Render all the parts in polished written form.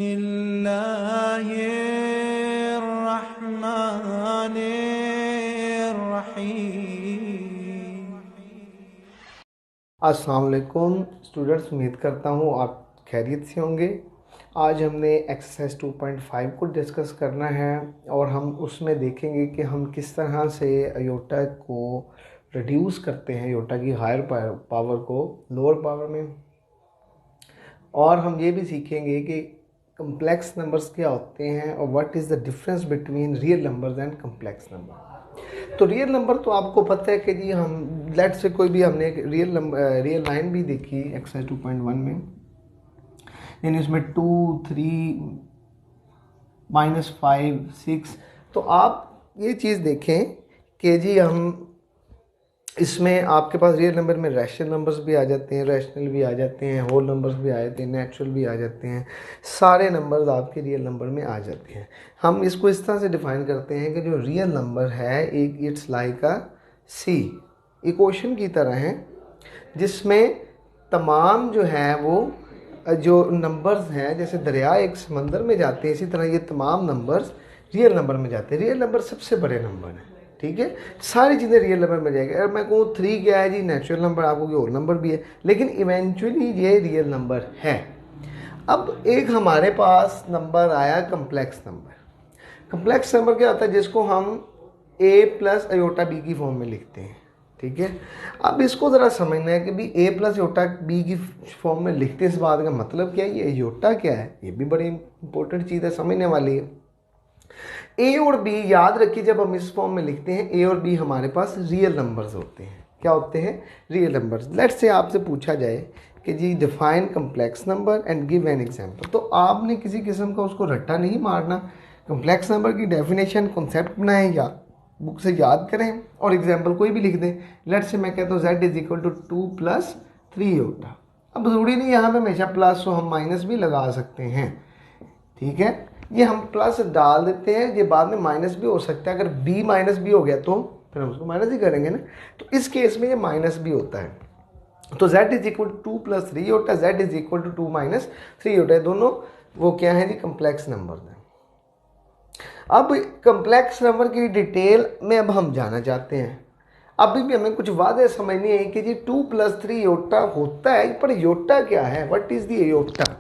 अस्सलाम वालेकुम स्टूडेंट्स, उम्मीद करता हूँ आप खैरियत से होंगे। आज हमने एक्सरसाइज 2.5 को डिस्कस करना है और हम उसमें देखेंगे कि हम किस तरह से अयोटा को रिड्यूस करते हैं, अयोटा की हायर पावर को लोअर पावर में। और हम ये भी सीखेंगे कि कम्प्लेक्स नंबर्स क्या होते हैं और what is the difference between real numbers and complex number. तो रियल नंबर तो आपको पता है कि जी हम लेट से कोई भी हमने एक रियल लाइन भी देखी एक्सरसाइज 2.1 में, यानी उसमें 2, 3, -5, 6। तो आप ये चीज़ देखें कि जी हम इसमें आपके पास रियल नंबर में रैशनल नंबर्स भी आ जाते हैं, रैशनल भी आ जाते हैं, होल नंबर्स भी आ जाते हैं, नेचुरल भी आ जाते हैं, सारे नंबर्स आपके रियल नंबर में आ जाते हैं। हम इसको इस तरह से डिफाइन करते हैं कि जो रियल नंबर है एक it's like a see, equation की तरह है, जिसमें तमाम जो है वो जो नंबर्स हैं, जैसे दरिया एक समंदर में जाते हैं, इसी तरह ये तमाम नंबर्स रियल नंबर में जाते हैं। रियल नंबर सबसे बड़े नंबर हैं, ठीक है, सारी चीज़ें रियल नंबर में जाएगी। अगर मैं कहूँ 3 क्या है जी, नेचुरल नंबर, आपको कोई और नंबर भी है, लेकिन इवेंचुअली ये रियल नंबर है। अब एक हमारे पास नंबर आया कम्प्लेक्स नंबर। कम्प्लेक्स नंबर क्या होता है, जिसको हम a प्लस अयोटा बी की फॉर्म में लिखते हैं, ठीक है। अब इसको ज़रा समझना है कि भी a प्लस अयोटा बी की फॉर्म में लिखते हैं, इस बात का मतलब क्या है, ये अयोटा क्या है, ये भी बड़ी इंपॉर्टेंट चीज़ है, समझने वाली है। ए और बी याद रखिए, जब हम इस फॉर्म में लिखते हैं ए और बी हमारे पास रियल नंबर्स होते हैं। क्या होते हैं? Real numbers. लेट्स से आपसे पूछा जाए कि जी define complex number and give an example, तो आपने किसी किस्म का उसको रट्टा नहीं मारना। कम्प्लेक्स नंबर की डेफिनेशन कॉन्सेप्ट बनाएं या बुक से याद करें और एग्जाम्पल कोई भी लिख दें। लेट्स से मैं कहता हूँ z इज इक्वल टू 2 + 3 होता। अब ज़रूरी नहीं यहाँ पे हमेशा प्लस हो, हम माइनस भी लगा सकते हैं, ठीक है। ये हम प्लस डाल देते हैं, ये बाद में माइनस भी हो सकता है। अगर b माइनस भी हो गया तो फिर हम उसको माइनस ही करेंगे ना, तो इस केस में ये माइनस भी होता है। तो z इज इक्वल टू 2 + 3 होता है, z इज इक्वल टू 2 - 3 होता है। दोनों वो क्या है जी, कम्प्लेक्स नंबर है। अब कम्प्लेक्स नंबर की डिटेल में अब हम जाना चाहते हैं। अभी भी हमें कुछ वादे समझनी है कि जी 2 + 3 योटा होता है, पर योटा क्या है, what is the iota.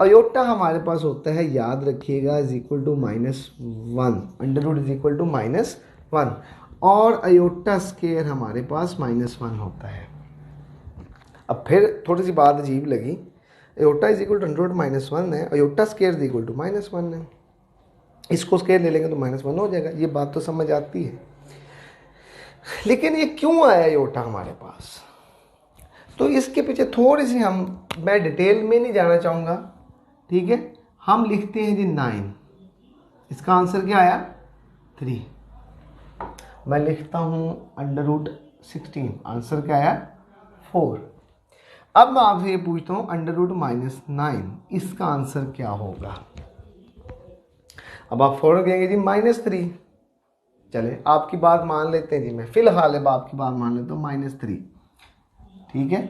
Iota हमारे पास होता है, याद रखिएगा, is equal to -1, under root is equal to -1, और अयोटा स्केयर हमारे पास -1 होता है। अब फिर थोड़ी सी बात अजीब लगी, iota is equal to under root -1 है, iota square is equal to -1 है, इसको स्केयर ले लेंगे तो -1 हो जाएगा। ये बात तो समझ आती है, लेकिन ये क्यों आया अयोटा हमारे पास, तो इसके पीछे थोड़ी सी मैं डिटेल में नहीं जाना चाहूँगा, ठीक है। हम लिखते हैं जी 9, इसका आंसर क्या आया 3। मैं लिखता हूँ अंडर रूट 16, आंसर क्या आया 4। अब मैं आपसे ये पूछता हूँ अंडर रूट -9, इसका आंसर क्या होगा। अब आप फौरन कहेंगे जी -3। चले आपकी बात मान लेते हैं जी, मैं फिलहाल अब आपकी बात मान लेता हूँ -3, ठीक है।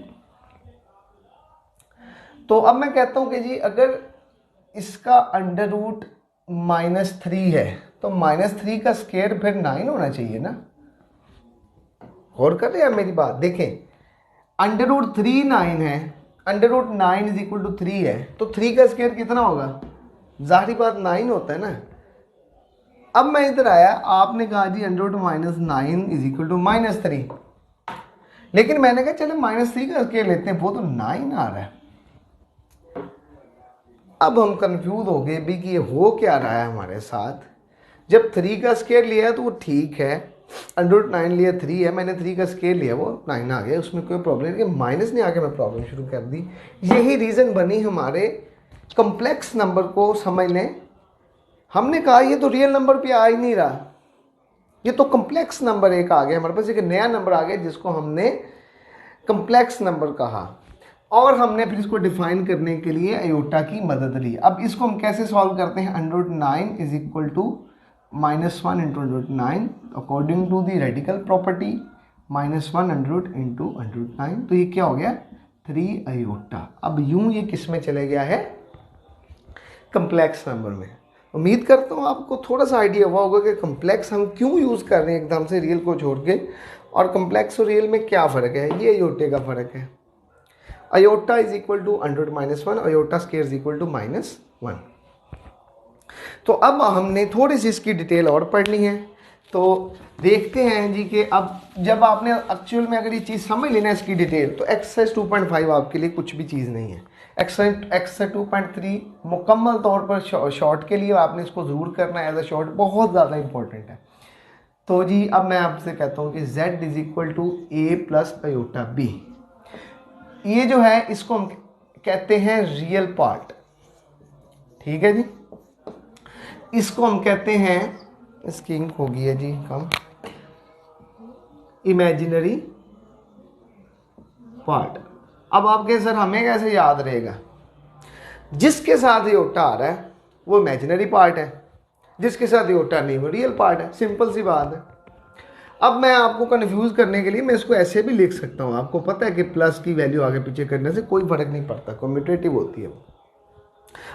तो अब मैं कहता हूँ कि जी अगर इसका अंडर रूट -3 है तो -3 का स्केयर फिर 9 होना चाहिए ना। गौर कर रहे हैं मेरी बात, देखें, अंडर रूट 3 9 है, under root 9 is equal to 3 है, तो 3 का स्केयर कितना होगा, जाहिर बात 9 होता है ना। अब मैं इधर आया, आपने कहा जी under root -9 is equal to -3, लेकिन मैंने कहा चलो -3 का स्केयर लेते हैं, वो तो 9 आ रहा है। अब हम कंफ्यूज हो गए भी कि ये हो क्या रहा है हमारे साथ। जब 3 का स्केयर लिया है तो वो ठीक है, अंडर रूट 9 लिया 3 है, मैंने 3 का स्केयर लिया वो 9 आ गया, उसमें कोई प्रॉब्लम नहीं, माइनस नहीं आके मैं प्रॉब्लम शुरू कर दी। यही रीज़न बनी हमारे कम्प्लेक्स नंबर को समझने। हमने कहा ये तो रियल नंबर पे आ ही नहीं रहा, ये तो कम्प्लेक्स नंबर एक आ गया हमारे पास, एक नया नंबर आ गया जिसको हमने कम्प्लेक्स नंबर कहा, और हमने फिर इसको डिफाइन करने के लिए अयोटा की मदद ली। अब इसको हम कैसे सॉल्व करते हैं, under root 9 is equal to -1 × under root 9 according to the radical property, -1 under root into under root 9, तो ये क्या हो गया 3 अयोटा। अब यूं ये किस में चले गया है, कम्प्लेक्स नंबर में। उम्मीद करता हूँ आपको थोड़ा सा आइडिया हुआ होगा कि कम्प्लेक्स हम क्यों यूज़ कर रहे हैं एकदम से रियल को छोड़ के, और कम्प्लेक्स और रियल में क्या फ़र्क है। ये अयोटे का फ़र्क है। Iota is equal to √-1, iota square is equal to -1। तो अब हमने थोड़ी सी इसकी डिटेल और पढ़नी है। तो देखते हैं जी कि अब जब आपने एक्चुअल में अगर ये चीज़ समझ लेना है इसकी डिटेल, तो एक्सरसाइज 2.5 आपके लिए कुछ भी चीज़ नहीं है। एक्सरसाइज 2.3 मुकम्मल तौर पर शॉर्ट के लिए आपने इसको ज़रूर करना है, एज अ शॉर्ट बहुत ज़्यादा इंपॉर्टेंट है। तो जी अब मैं आपसे कहता हूँ कि z is equal to a plus iota b। ये जो है इसको हम कहते हैं रियल पार्ट, ठीक है जी। इसको हम कहते हैं, इसकी इंक हो गई है जी कम, इमेजिनरी पार्ट। अब आप कहें सर हमें कैसे याद रहेगा। जिसके साथ अयोटा आ रहा है वो इमेजिनरी पार्ट है, जिसके साथ अयोटा नहीं वो रियल पार्ट है। सिंपल सी बात है। अब मैं आपको कंफ्यूज करने के लिए मैं इसको ऐसे भी लिख सकता हूँ। आपको पता है कि प्लस की वैल्यू आगे पीछे करने से कोई फर्क नहीं पड़ता, कम्यूटेटिव होती है वो।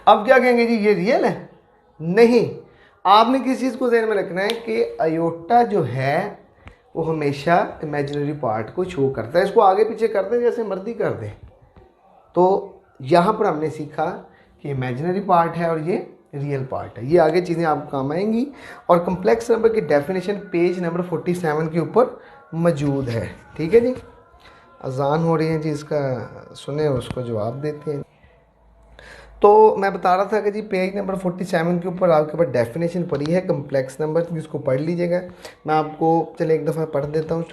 अब क्या कहेंगे जी ये रियल है? नहीं, आपने किस चीज़ को ध्यान में रखना है कि अयोटा जो है वो हमेशा इमेजिनरी पार्ट को शो करता है। इसको आगे पीछे करते हैं जैसे मर्जी कर दें। तो यहाँ पर हमने सीखा कि इमेजिनरी पार्ट है और ये रियल पार्ट है। ये आगे चीज़ें आपको काम आएंगी। और कम्प्लेक्स नंबर की डेफिनेशन पेज नंबर 47 के ऊपर मौजूद है, ठीक है जी। अजान हो रही है जी, इसका सुने उसको जवाब देते हैं। तो मैं बता रहा था कि जी पेज नंबर 47 के ऊपर आपके पास डेफिनेशन पड़ी है कम्प्लेक्स नंबर, जिसको पढ़ लीजिएगा। मैं आपको चले एक दफ़ा पढ़ देता हूँ,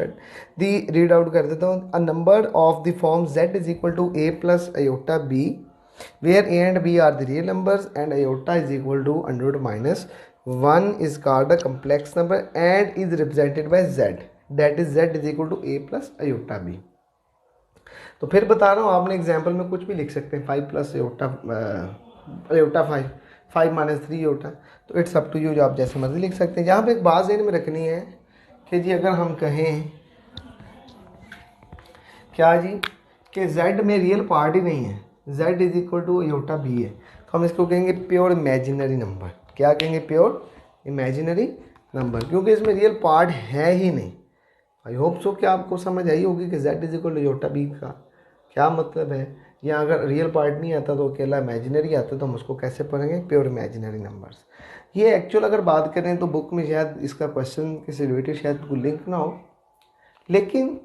रीड आउट कर देता हूँ। A number of the form z is equal to a plus iota b where a and b are the real numbers and iota is equal to √-1 is called a complex number and is represented by z, that is z is equal to a plus iota b। तो फिर बता रहा हूँ, आपने example में कुछ भी लिख सकते हैं, 5 प्लस अयोटा 5 माइनस 3 अयोटा। तो इट्स अप टू यू, जो आप जैसे मर्जी लिख सकते हैं। यहाँ पे एक बात ज़हन में रखनी है कि जी अगर हम कहें क्या जी कि z में रियल पार्ट ही नहीं है, z is equal to aorta b है, तो हम इसको कहेंगे प्योर इमेजिनरी नंबर। क्या कहेंगे? प्योर इमेजिनरी नंबर, क्योंकि इसमें रियल पार्ट है ही नहीं। आई होप सो कि आपको समझ आई होगी कि z is equal to aorta b का क्या मतलब है। या अगर रियल पार्ट नहीं आता तो अकेला इमेजिनरी आता तो हम उसको कैसे पढ़ेंगे? Pure imaginary numbers. ये एक्चुअल अगर बात करें तो बुक में शायद इसका क्वेश्चन के से रिलेटेड शायद कोई लिंक ना हो, लेकिन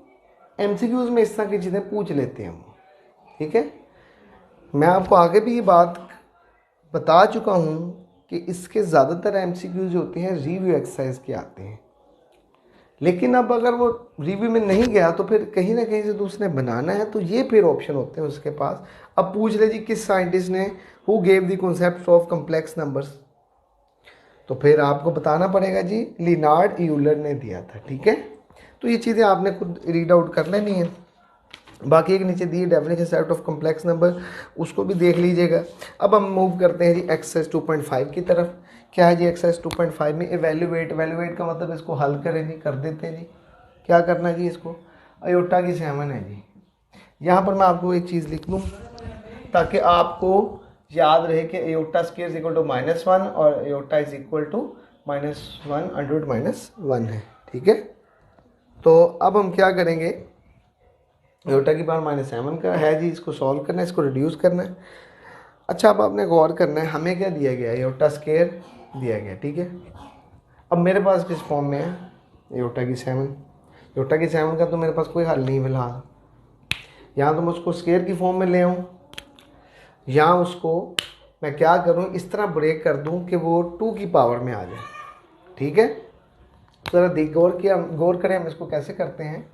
एमसीक्यूज में इस तरह की चीज़ें पूछ लेते हैं हम, ठीक है। मैं आपको आगे भी ये बात बता चुका हूँ कि इसके ज़्यादातर एमसीक्यूज जो होते हैं रिव्यू एक्सरसाइज के आते हैं। लेकिन अब अगर वो रिव्यू में नहीं गया तो फिर कहीं ना कहीं से तो उसने बनाना है, तो ये फिर ऑप्शन होते हैं उसके पास। अब पूछ ले जी किस साइंटिस्ट ने who gave the concept of complex numbers, तो फिर आपको बताना पड़ेगा जी लिनार्ड यूलर ने दिया था, ठीक है। तो ये चीज़ें आपने खुद रीड आउट कर लेनी है। बाकी एक नीचे दी definition set of complex number, उसको भी देख लीजिएगा। अब हम मूव करते हैं जी एक्सरसाइज 2.5 की तरफ। क्या है जी एक्सरसाइज 2.5 में? एवेल्युएट का मतलब इसको हल करें जी, कर देते हैं जी। क्या करना है जी? इसको अयोटा की 7 है जी। यहाँ पर मैं आपको एक चीज़ लिख दूँ ताकि आपको याद रहे कि iota square is equal to -1 और अयोटा इज इक्वल टू -1 है, ठीक है। तो अब हम क्या करेंगे, अयोटा की पावर -7 का है जी, इसको सॉल्व करना है, इसको रिड्यूस करना है। अच्छा अब आपने गौर करना है, हमें क्या दिया गया? अयोटा स्क्वायर दिया गया, ठीक है। अब मेरे पास किस फॉर्म में है? अयोटा की 7। अयोटा की 7 का तो मेरे पास कोई हल नहीं फिलहाल। यहाँ तो मैं उसको स्क्वायर की फॉर्म में ले आऊँ, यहाँ उसको मैं क्या करूँ, इस तरह ब्रेक कर दूँ कि वो 2 की पावर में आ जाए, ठीक है। तो ज़रा गौर करें हम इसको कैसे करते हैं।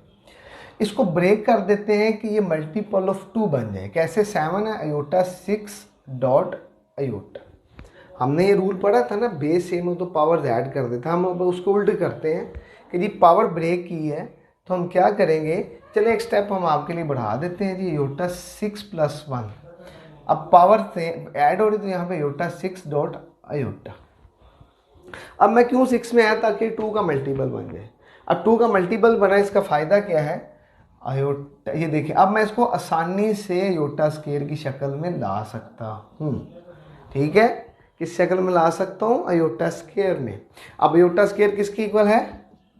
इसको ब्रेक कर देते हैं कि ये मल्टीपल ऑफ 2 बन जाए। कैसे? 7 है अयोटा 6 डॉट अयोटा। हमने ये रूल पढ़ा था ना, बेस सेम हो तो पावर ऐड कर देता। हम अब उसको उल्ट करते हैं कि जी पावर ब्रेक की है तो हम क्या करेंगे, चले एक स्टेप हम आपके लिए बढ़ा देते हैं जी, अयोटा 6 + 1। अब पावर से ऐड हो रही तो यहाँ पे अयोटा 6 डॉट अयोटा। अब मैं क्यों 6 में आया? ताकि 2 का मल्टीपल बन जाए। अब 2 का मल्टीपल बना, इसका फ़ायदा क्या है? अयोटा, ये देखिए अब मैं इसको आसानी से अयोटा स्क्वायर की शक्ल में ला सकता हूँ, ठीक है। किस शक्ल में ला सकता हूँ, अयोटा स्क्वायर में। अब अयोटा स्क्वायर किसकी इक्वल है,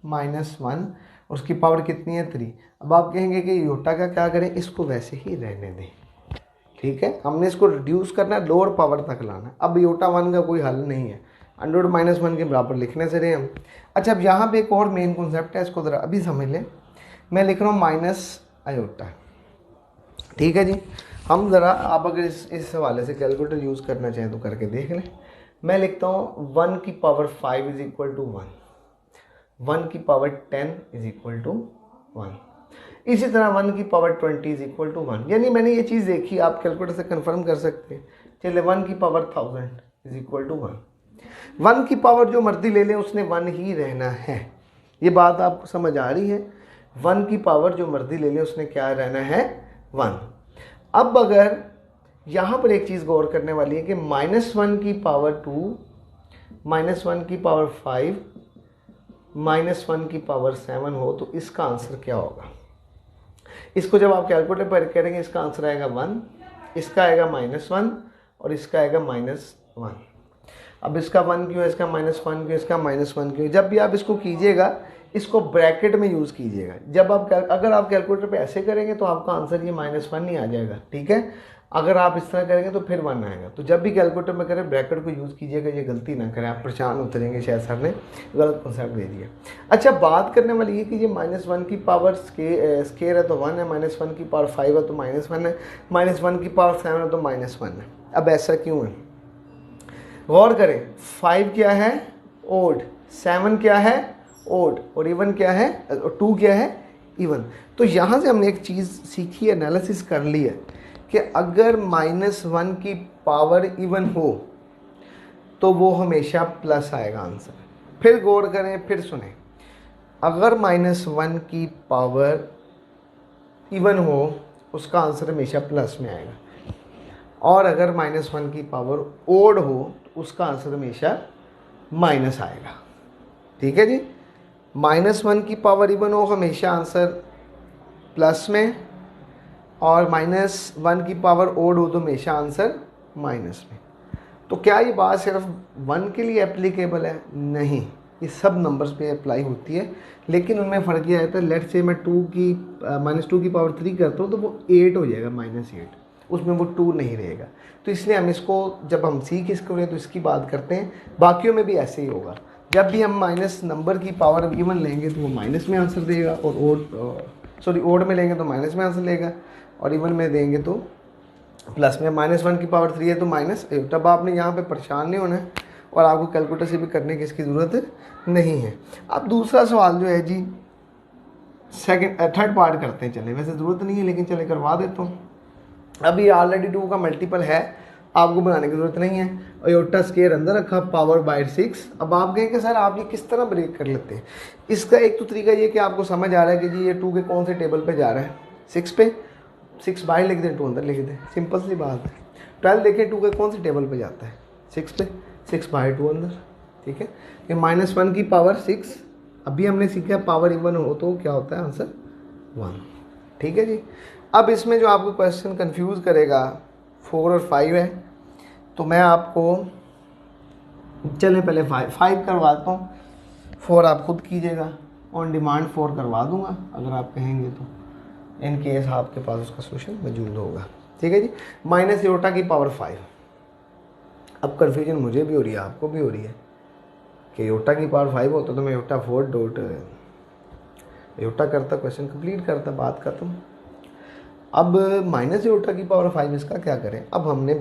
-1, उसकी पावर कितनी है 3। अब आप कहेंगे कि अयोटा का क्या करें, इसको वैसे ही रहने दें, ठीक है। हमने इसको रिड्यूस करना है, लोअर पावर तक लाना है। अब अयोटा 1 का कोई हल नहीं है, अंडर -1 के बराबर लिखने से रहे हम। अच्छा, अब यहाँ पे एक और मेन कॉन्सेप्ट है, इसको ज़रा अभी समझ लें। मैं लिख रहा हूँ माइनस अयोटा, ठीक है जी। हम ज़रा, आप अगर इस हवाले से कैलकुलेटर यूज़ करना चाहें तो करके देख लें। मैं लिखता हूँ 1 की पावर 5 इज इक्वल टू 1, 1 की पावर 10 इज इक्वल टू 1, इसी तरह 1 की पावर 20 इज इक्वल टू 1। यानी मैंने ये चीज़ देखी, आप कैलकुलेटर से कंफर्म कर सकते हैं। चलिए 1 की पावर 1000 इज इक्वल टू 1। 1 की पावर जो मर्जी ले लें, उसने 1 ही रहना है। ये बात आपको समझ आ रही है, 1 की पावर जो मर्जी ले लें, उसने क्या रहना है, 1। अब अगर यहाँ पर एक चीज़ गौर करने वाली है कि -1 की पावर 2, -1 की पावर 5, -1 की पावर 7 हो तो इसका आंसर क्या होगा। इसको जब आप कैलकुलेटर पर करेंगे, इसका आंसर आएगा 1, इसका आएगा -1 और इसका आएगा -1। अब इसका 1 क्यों है, इसका -1 क्यों, इसका -1 क्यों। जब भी आप इसको कीजिएगा, इसको ब्रैकेट में यूज़ कीजिएगा। जब आप अगर आप कैलकुलेटर पे ऐसे करेंगे तो आपका आंसर ये -1 ही आ जाएगा, ठीक है। अगर आप इस तरह करेंगे तो फिर 1 आएगा। तो जब भी कैलकुलेटर में करें, ब्रैकेट को यूज़ कीजिएगा, ये गलती ना करें, आप परेशान होते रहेंगे, शायद सर ने गलत कॉन्सेप्ट दे दिया। अच्छा, बात करने वाली है कि ये -1 की पावर स्केयर है तो 1 है, -1 की पावर 5 है तो -1 है, -1 की पावर 7 है तो -1 है। अब ऐसा क्यों है, गौर करें। 5 क्या है, ओड, 7 क्या है, ओड, और इवन क्या है, 2 क्या है, इवन। तो यहाँ से हमने एक चीज़ सीखी, एनालिसिस कर ली है कि अगर -1 की पावर इवन हो तो वो हमेशा प्लस आएगा आंसर। फिर गौर करें, फिर सुने, अगर -1 की पावर इवन हो उसका आंसर हमेशा प्लस में आएगा, और अगर -1 की पावर ओड हो तो उसका आंसर हमेशा माइनस आएगा, ठीक है जी। -1 की पावर इवन हो हमेशा आंसर प्लस में, और -1 की पावर ओड हो तो हमेशा आंसर माइनस में। तो क्या ये बात सिर्फ 1 के लिए एप्लीकेबल है, नहीं, ये सब नंबर्स पे अप्लाई होती है, लेकिन उनमें फ़र्क ये आता है। लेट्स से मैं -2 की पावर 3 करता हूँ तो वो 8 हो जाएगा, -8, उसमें वो 2 नहीं रहेगा। तो इसलिए हम इसको, जब हम सीख इसको रहे तो इसकी बात करते हैं। बाकियों में भी ऐसे ही होगा, जब भी हम माइनस नंबर की पावर इवन लेंगे तो वो माइनस में आंसर देगा, और ओड में लेंगे तो माइनस में आंसर लेगा, और इवन में देंगे तो प्लस में। -1 की पावर 3 है तो माइनस। तब आपने यहाँ पे परेशान नहीं होना है, और आपको कैलकुलेटर से भी करने की इसकी ज़रूरत नहीं है। अब दूसरा सवाल जो है जी, थर्ड पार्ट करते हैं। चले, वैसे ज़रूरत नहीं है लेकिन चले करवा देता हूँ। अभी ऑलरेडी 2 का मल्टीपल है, आपको बनाने की ज़रूरत नहीं है। अयोटा स्क्वायर अंदर रखा, पावर बाय 6। अब आप कहें कि सर आप ये किस तरह ब्रेक कर लेते हैं। इसका एक तो तरीका ये कि आपको समझ आ रहा है कि जी ये 2 के कौन से टेबल पे जा रहा है, 6 पे, 6 बाहर लिख दें, 2 अंदर लिख दें, सिंपल सी बात है। 12 देखें 2 के कौन से टेबल पे जाता है, 6 पे, 6 बाहर 2 अंदर, ठीक है। ये -1 की पावर 6, अभी हमने सीखा पावर इवन हो तो क्या होता है आंसर 1, ठीक है जी। अब इसमें जो आपको क्वेश्चन कंफ्यूज करेगा 4 और 5 है, तो मैं आपको, चलें पहले 5 करवाता हूँ, 4 आप खुद कीजिएगा, ऑन डिमांड 4 करवा दूंगा अगर आप कहेंगे तो, इन केस आपके पास उसका सोल्यूशन मौजूद होगा, ठीक है जी। माइनस अयोटा की पावर 5। अब कन्फ्यूजन मुझे भी हो रही है, आपको भी हो रही है कि अयोटा की पावर 5 होता तो मैं अयोटा 4 डॉट अयोटा करता, क्वेश्चन कंप्लीट करता, बात खत्म। अब माइनस अयोटा की पावर 5, इसका क्या करें। अब हमने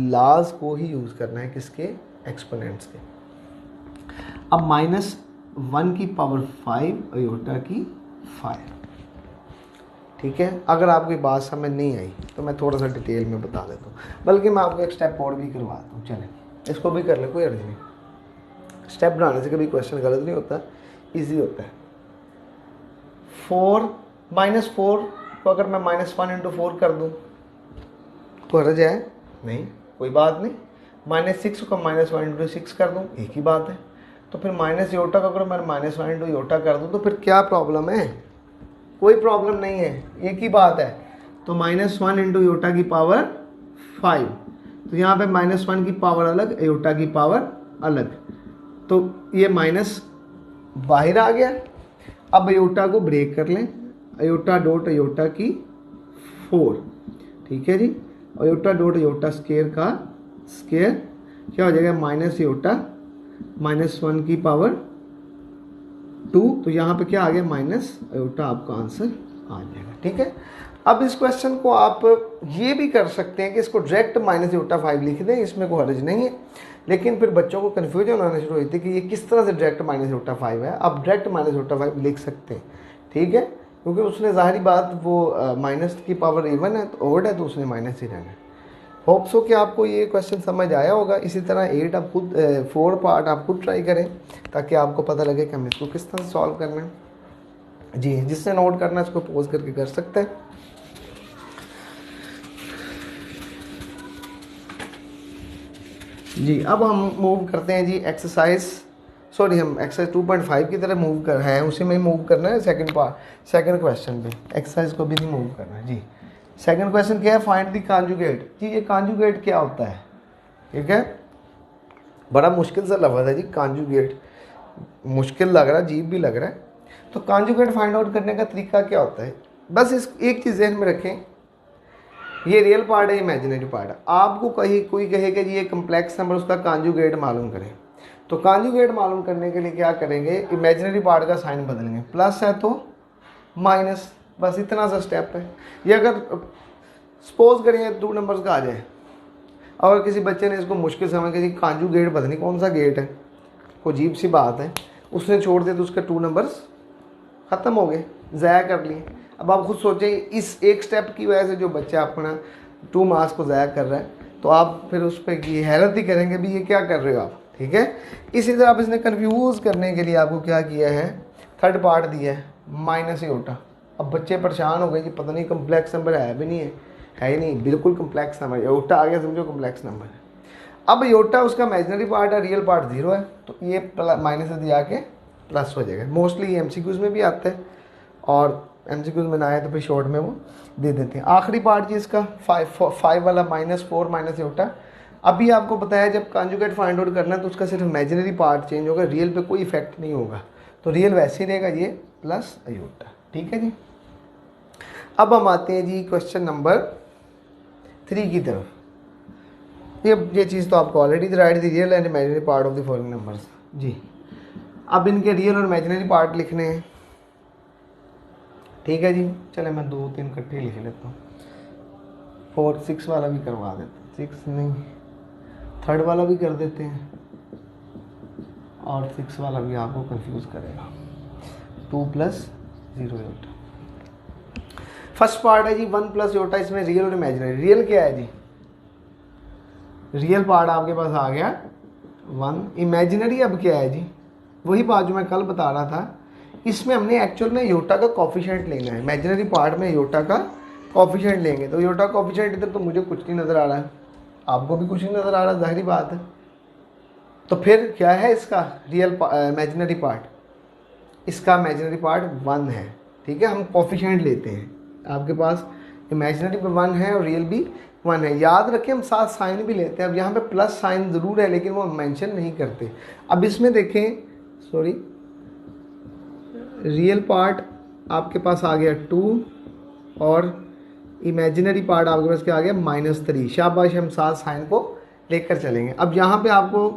लाज को ही यूज़ करना है, किसके, एक्सपोनेंट्स के। अब -1 की पावर 5 अयोटा की 5, ठीक है। अगर आपको ये बात समझ नहीं आई तो मैं थोड़ा सा डिटेल में बता देता हूँ, बल्कि मैं आपको एक स्टेप और भी करवाता हूँ। चलें, इसको भी कर ले, कोई अर्ज नहीं। स्टेप बनाने से कभी क्वेश्चन गलत नहीं होता, ईजी होता है। 4 -4 तो अगर मैं -1 × 4 कर दूँ तो हर्ज है नहीं, कोई बात नहीं। -6 को -1 × 6 कर दूँ, एक ही बात है। तो फिर माइनस योटा का अगर मैं -1 × योटा कर दूँ तो फिर क्या प्रॉब्लम है, कोई प्रॉब्लम नहीं है, एक ही बात है। तो -1 × योटा की पावर 5 तो यहाँ पे -1 की पावर अलग, अयोटा की पावर अलग, तो ये माइनस बाहर आ गया। अब अयोटा को ब्रेक कर लें, अयोटा डॉट अयोटा की 4, ठीक है जी, अयोटा डॉट अयोटा स्केयर का स्केयर क्या हो जाएगा, माइनस अयोटा -1 की पावर 2, तो यहाँ पे क्या आ गया माइनस अयोटा, आपका आंसर आ जाएगा। ठीक है, अब इस क्वेश्चन को आप ये भी कर सकते हैं कि इसको डायरेक्ट -5 लिख दें, इसमें कोई हर्ज नहीं है, लेकिन फिर बच्चों को कन्फ्यूजन होना शुरू होती है कि ये किस तरह से डायरेक्ट -5 है। आप डायरेक्ट -5 लिख सकते हैं, ठीक है, क्योंकि उसने ज़ाहिरी बात वो माइनस की पावर इवन है तो ओड है, तो उसने माइनस ही रहना है। होप सो कि आपको ये क्वेश्चन समझ आया होगा। इसी तरह 8 आप खुद 4 पार्ट आप खुद ट्राई करें, ताकि आपको पता लगे कि हमें इसको किस तरह से सॉल्व करना है। जी, जिसने नोट करना है इसको पोज करके कर सकते हैं। जी, अब हम मूव करते हैं जी हम एक्सरसाइज 2.5 की तरह मूव कर हैं, उसी में मूव करना है सेकंड क्वेश्चन पे, एक्सरसाइज को भी नहीं मूव करना है। जी, सेकंड क्वेश्चन क्या है, फाइंड द कॉन्जुगेट। जी, ये कॉन्जुगेट क्या होता है, ठीक है, बड़ा मुश्किल सा लफ्ज़ है जी कॉन्जुगेट, मुश्किल लग रहा है, अजीब भी लग रहा है। तो कॉन्जुगेट फाइंड आउट करने का तरीका क्या होता है, बस इस एक चीज़ ध्यान में रखें, ये रियल पार्ट है, इमेजिनरी पार्ट है। आपको कोई कहेगा जी ये कम्प्लेक्स नंबर, उसका कॉन्जुगेट मालूम करें, तो कॉन्जुगेट मालूम करने के लिए क्या करेंगे, इमेजिनरी पार्ट का साइन बदलेंगे, प्लस है तो माइनस, बस इतना सा स्टेप है। ये अगर सपोज करें 2 नंबर्स का आ जाए, और किसी बच्चे ने इसको मुश्किल समझ के जी कॉन्जुगेट पता नहीं कौन सा गेट है, कोई अजीब सी बात है, उसने छोड़ दिया तो उसके 2 नंबर्स ख़त्म हो गए, ज़ाया कर लिए। अब आप खुद सोचें, इस एक स्टेप की वजह से जो बच्चा अपना 2 मार्क्स को ज़ाया कर रहा है, तो आप फिर उस पर ये हैरत ही करेंगे भी ये क्या कर रहे हो आप, ठीक है। इसी तरह आप इसने कन्फ्यूज़ करने के लिए आपको क्या किया है, थर्ड पार्ट दिया है माइनस अयोटा। अब बच्चे परेशान हो गए कि पता नहीं कम्प्लेक्स नंबर है भी नहीं है ही नहीं, बिल्कुल कम्प्लेक्स नंबर, अयोटा आ गया समझो कम्प्लेक्स नंबर है। अब अयोटा उसका इमेजिनरी पार्ट है, रियल पार्ट 0 है, तो ये माइनस से दिया के प्लस हो जाएगा। मोस्टली ये MCQs में भी आता है, और MCQs में ना आए तो फिर शॉर्ट में वो दे देते हैं। आखिरी पार्ट जी इसका 5 वाला -4 माइनस अयोटा। अभी आपको बताया जब कॉन्जुगेट फाइंड आउट करना है तो उसका सिर्फ इमेजिनरी पार्ट चेंज होगा, रियल पे कोई इफेक्ट नहीं होगा, तो रियल वैसे ही रहेगा, ये प्लस अयोटा, ठीक है जी। अब हम आते हैं जी क्वेश्चन नंबर 3 की तरफ। ये चीज़ तो आपको already write the real and imaginary part of the following numbers. जी, अब इनके रियल और इमेजिनरी पार्ट लिखने हैं, ठीक है जी। चले मैं 2-3 इकट्ठे लिख लेता हूँ, 4 6 वाला भी करवा देते हैं, 6 नहीं, थर्ड वाला भी कर देते हैं, और 6 वाला भी आपको कंफ्यूज करेगा, 2 + 0 अयोटा। फर्स्ट पार्ट है जी 1 + अयोटा, इसमें रियल और इमेजिनरी। रियल क्या है जी, रियल पार्ट आपके पास आ गया 1, इमेजिनरी अब क्या है जी, वही बात जो मैं कल बता रहा था, इसमें हमने एक्चुअल में योटा का कॉफिशेंट लेना है, इमेजिनरी पार्ट में योटा का कॉफिशेंट लेंगे, तो योटा कॉफिशेंट इधर तो मुझे कुछ नहीं नज़र आ रहा है, आपको भी कुछ नहीं नज़र आ रहा, जाहिर बात है। तो फिर क्या है इसका रियल इमेजिनरी पार्ट, इसका इमेजिनरी पार्ट 1 है, ठीक है। हम कॉफिशेंट लेते हैं, आपके पास इमेजिनरी पे 1 है और रियल भी 1 है। याद रखें हम साथ साइन भी लेते हैं, अब यहाँ पे प्लस साइन ज़रूर है लेकिन वो मेंशन नहीं करते। अब इसमें देखें, सॉरी, रियल पार्ट आपके पास आ गया 2 और इमेजिनरी पार्ट आपके पास क्या आ गया -3। शाबाश, हम साथ साइन को लेकर चलेंगे। अब यहाँ पे आपको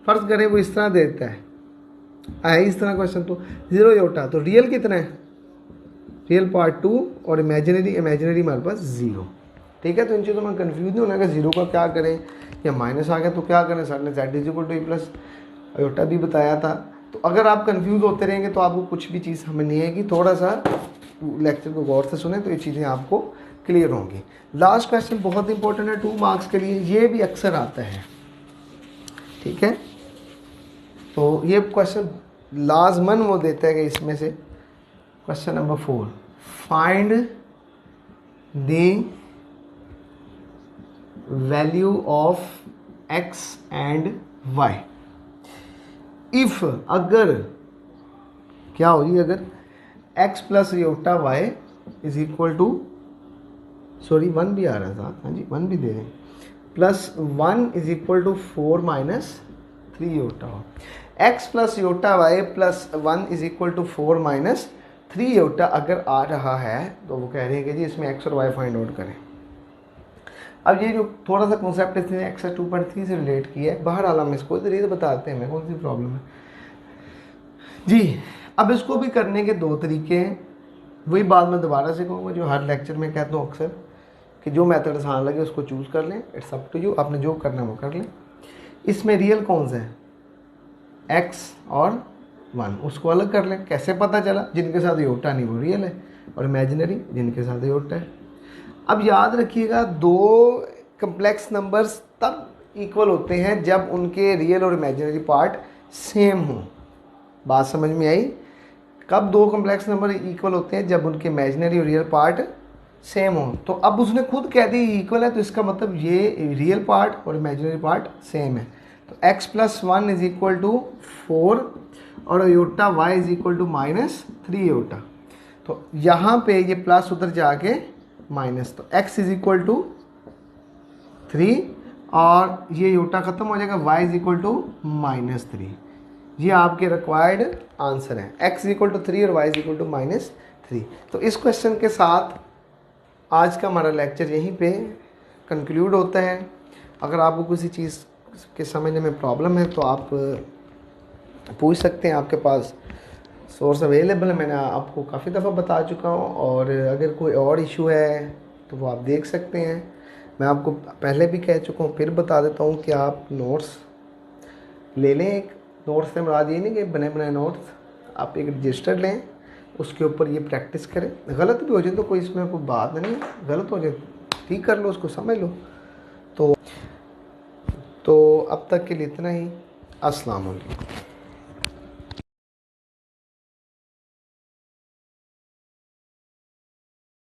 फर्ज करें वो इस तरह देता है इस तरह क्वेश्चन, तो 0 अयोटा, तो रियल कितना है, रियल पार्ट 2 और इमेजिनरी हमारे पास 0, ठीक है। तो इन चीज़ों में कंफ्यूज नहीं होना कि 0 का क्या करें, या माइनस आ गया तो क्या करें, सर ने z = a + अयोटा भी बताया था। तो अगर आप कंफ्यूज होते रहेंगे तो आपको कुछ भी चीज़ हमें नहीं आएगी, थोड़ा सा लेक्चर को गौर से सुने तो ये चीज़ें आपको क्लियर होंगी। लास्ट क्वेश्चन बहुत इंपॉर्टेंट है 2 मार्क्स के लिए, ये भी अक्सर आता है, ठीक है। तो ये क्वेश्चन लाजमन वो देता है कि इसमें से question number 4, find the value of x and y if, अगर क्या हो जी, अगर x + अयोटा y = सॉरी 1 भी आ रहा था, हाँ जी 1 भी दे दें, plus 1 is equal to 4 minus 3 iota हो। x plus iota y plus 1 is equal to 4 minus 3 iota अगर आ रहा है तो वो कह रहे हैं कि जी इसमें x और y फाइंड आउट करें। अब ये जो थोड़ा सा कॉन्सेप्ट इसने एक्सरसाइज 2.3 से रिलेट किया है, बहरहाल हम इसको इधर ही बताते हैं, हमें कौन सी प्रॉब्लम है जी। अब इसको भी करने के दो तरीके हैं, वही बात मैं दोबारा से कहूँगा जो हर लेक्चर में कहता हूँ अक्सर, कि जो मेथड आसान लगे उसको चूज़ कर लें, इट्स अप टू यू, आपने जो करना है वो कर लें। इसमें रियल कौन सा है, x और 1, उसको अलग कर लें। कैसे पता चला, जिनके साथ योटा नहीं वो रियल है, और इमेजिनरी जिनके साथ योटा है। अब याद रखिएगा, दो कम्प्लेक्स नंबर्स तब इक्वल होते हैं जब उनके रियल और इमेजिनरी पार्ट सेम हों। बात समझ में आई? कब दो कम्प्लेक्स नंबर इक्वल होते हैं, जब उनके इमेजिनरी और रियल पार्ट सेम हो। तो अब उसने खुद कह दी इक्वल है, तो इसका मतलब ये रियल पार्ट और इमेजिनरी पार्ट सेम है। तो x plus 1 is equal to 4 और iota y is equal to minus 3 iota. तो यहाँ पे ये प्लस उधर जाके माइनस, तो x इज इक्वल टू 3 और ये योटा ख़त्म हो जाएगा, y is equal to minus 3। ये आपके रिक्वायर्ड आंसर है, x इज इक्वल टू 3 और y is equal to minus 3। तो इस क्वेश्चन के साथ आज का हमारा लेक्चर यहीं पे कंक्लूड होता है। अगर आपको किसी चीज़ के समझने में प्रॉब्लम है तो आप पूछ सकते हैं, आपके पास सोर्स अवेलेबल है, मैंने आपको काफ़ी दफ़ा बता चुका हूँ। और अगर कोई और इशू है तो वो आप देख सकते हैं। मैं आपको पहले भी कह चुका हूँ, फिर बता देता हूँ कि आप नोट्स ले लें। एक नोट्स से मुराद ये नहीं कि बने बनाए नोट्स, आप एक रजिस्टर लें, उसके ऊपर ये प्रैक्टिस करें। गलत भी हो जाए तो कोई इसमें कोई बात नहीं, गलत हो जाए ठीक कर लो, उसको समझ लो। तो अब तक के लिए इतना ही। अस्सलाम वालेकुम।